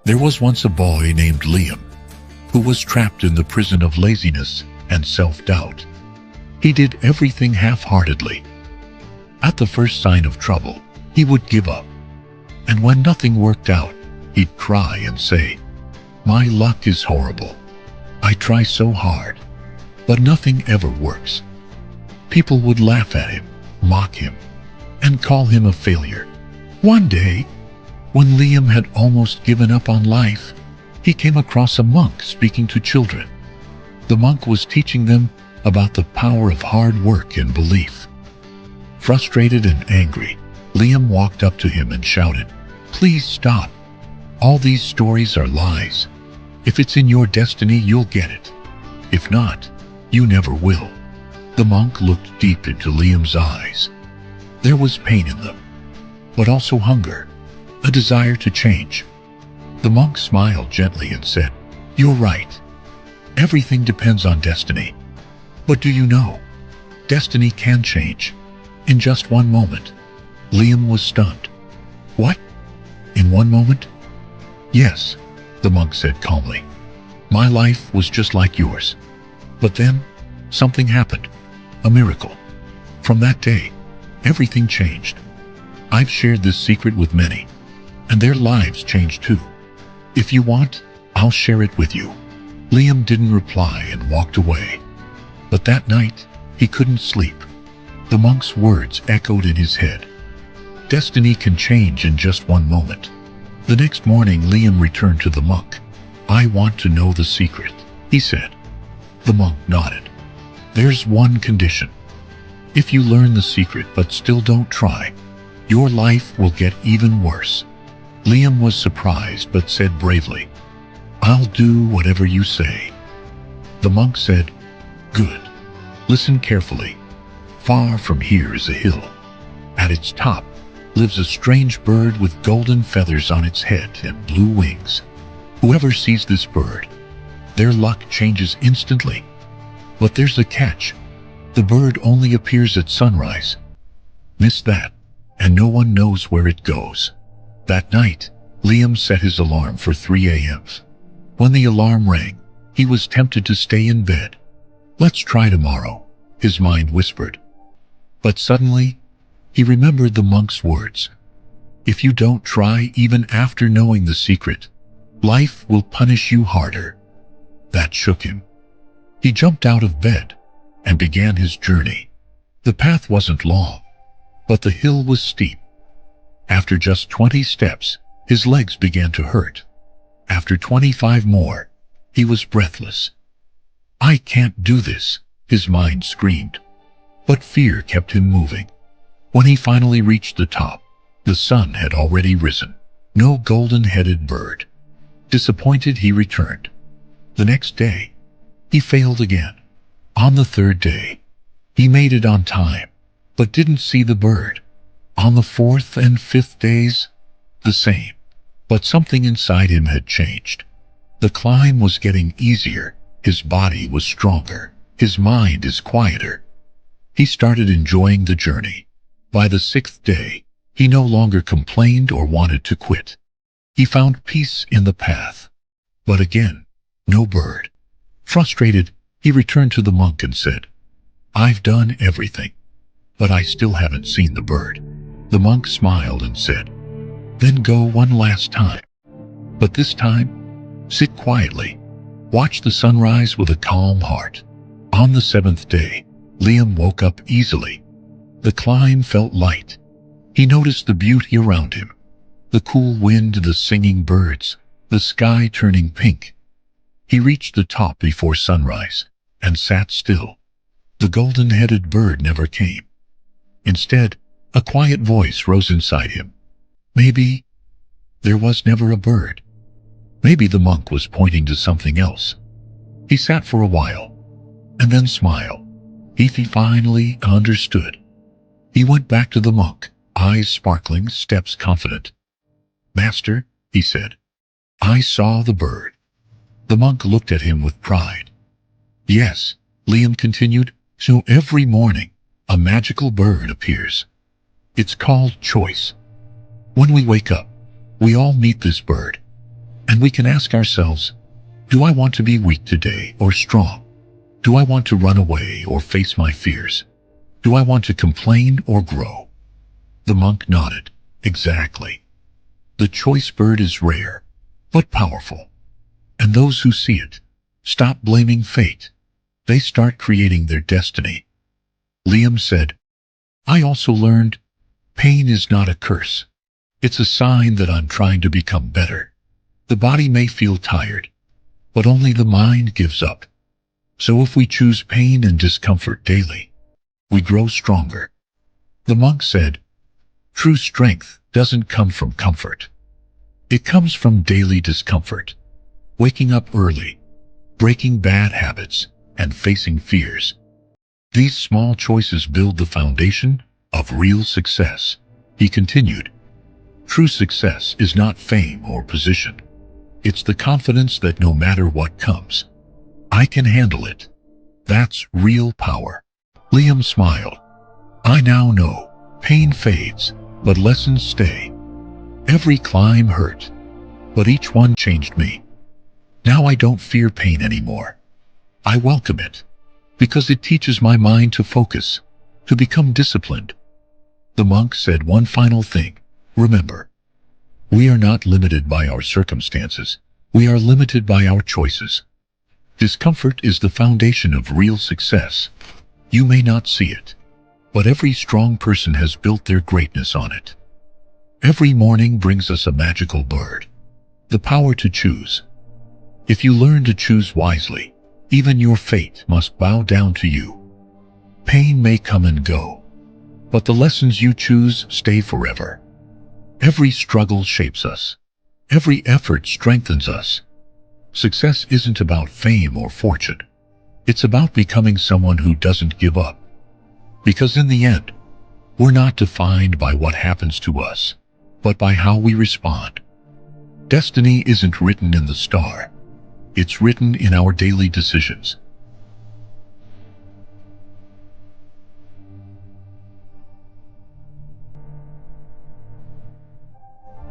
There was once a boy named Liam who was trapped in the prison of laziness and self-doubt. He did everything half-heartedly. At the first sign of trouble, he would give up. And when nothing worked out, he'd cry and say, "My luck is horrible. I try so hard, but nothing ever works." People would laugh at him, mock him, and call him a failure. One day, when Liam had almost given up on life, he came across a monk speaking to children. The monk was teaching them about the power of hard work and belief. Frustrated and angry, Liam walked up to him and shouted, "Please stop. All these stories are lies. If it's in your destiny, you'll get it. If not, you never will." The monk looked deep into Liam's eyes. There was pain in them, but also hunger, a desire to change. The monk smiled gently and said, "You're right. Everything depends on destiny. But do you know, destiny can change in just one moment." Liam was stunned. "What? In one moment?" "Yes," the monk said calmly. "My life was just like yours. But then, something happened. A miracle. From that day, everything changed. I've shared this secret with many, and their lives changed too. If you want, I'll share it with you." Liam didn't reply and walked away. But that night, he couldn't sleep. The monk's words echoed in his head. Destiny can change in just one moment. The next morning, Liam returned to the monk. "I want to know the secret," he said. The monk nodded. "There's one condition. If you learn the secret but still don't try, your life will get even worse." Liam was surprised but said bravely, "I'll do whatever you say." The monk said, "Good. Listen carefully. Far from here is a hill. At its top lives a strange bird with golden feathers on its head and blue wings. Whoever sees this bird, their luck changes instantly. But there's a catch. The bird only appears at sunrise. Miss that, and no one knows where it goes." That night, Liam set his alarm for 3 a.m. When the alarm rang, he was tempted to stay in bed. "Let's try tomorrow," his mind whispered. But suddenly, he remembered the monk's words. "If you don't try even after knowing the secret, life will punish you harder." That shook him. He jumped out of bed and began his journey. The path wasn't long, but the hill was steep. After just 20 steps, his legs began to hurt. After 25 more, he was breathless. "I can't do this," his mind screamed. But fear kept him moving. When he finally reached the top, the sun had already risen. No golden-headed bird. Disappointed, he returned. The next day, he failed again. On the third day, he made it on time, but didn't see the bird. On the fourth and fifth days, the same. But something inside him had changed. The climb was getting easier, his body was stronger, his mind is quieter. He started enjoying the journey. By the 6th day, he no longer complained or wanted to quit. He found peace in the path. But again, no bird. Frustrated, he returned to the monk and said, "I've done everything, but I still haven't seen the bird." The monk smiled and said, "Then go one last time. But this time, sit quietly. Watch the sunrise with a calm heart." On the 7th day, Liam woke up easily. The climb felt light. He noticed the beauty around him. The cool wind, the singing birds, the sky turning pink. He reached the top before sunrise and sat still. The golden-headed bird never came. Instead, a quiet voice rose inside him. Maybe there was never a bird. Maybe the monk was pointing to something else. He sat for a while, and then smiled. He finally understood. He went back to the monk, eyes sparkling, steps confident. "Master," he said, "I saw the bird." The monk looked at him with pride. "Yes," Liam continued, "so every morning, a magical bird appears. It's called choice. When we wake up, we all meet this bird, And we can ask ourselves, do I want to be weak today or strong? Do I want to run away or face my fears? Do I want to complain or grow? The monk nodded. Exactly. The choice bird is rare, but powerful. And those who see it stop blaming fate. They start creating their destiny. Liam said, I also learned pain is not a curse. It's a sign that I'm trying to become better. The body may feel tired, but only the mind gives up. So if we choose pain and discomfort daily, we grow stronger. The monk said, true strength doesn't come from comfort. It comes from daily discomfort, waking up early, breaking bad habits, and facing fears. These small choices build the foundation of real success. He continued, true success is not fame or position. It's the confidence that no matter what comes, I can handle it. That's real power. Liam smiled. I now know pain fades, but lessons stay. Every climb hurt, but each one changed me. Now I don't fear pain anymore. I welcome it, because it teaches my mind to focus, to become disciplined. The monk said one final thing. Remember, we are not limited by our circumstances. We are limited by our choices. Discomfort is the foundation of real success. You may not see it, but every strong person has built their greatness on it. Every morning brings us a magical bird, the power to choose. If you learn to choose wisely, even your fate must bow down to you. Pain may come and go, but the lessons you choose stay forever. Every struggle shapes us. Every effort strengthens us. Success isn't about fame or fortune. It's about becoming someone who doesn't give up. Because in the end, we're not defined by what happens to us, but by how we respond. Destiny isn't written in the star. It's written in our daily decisions.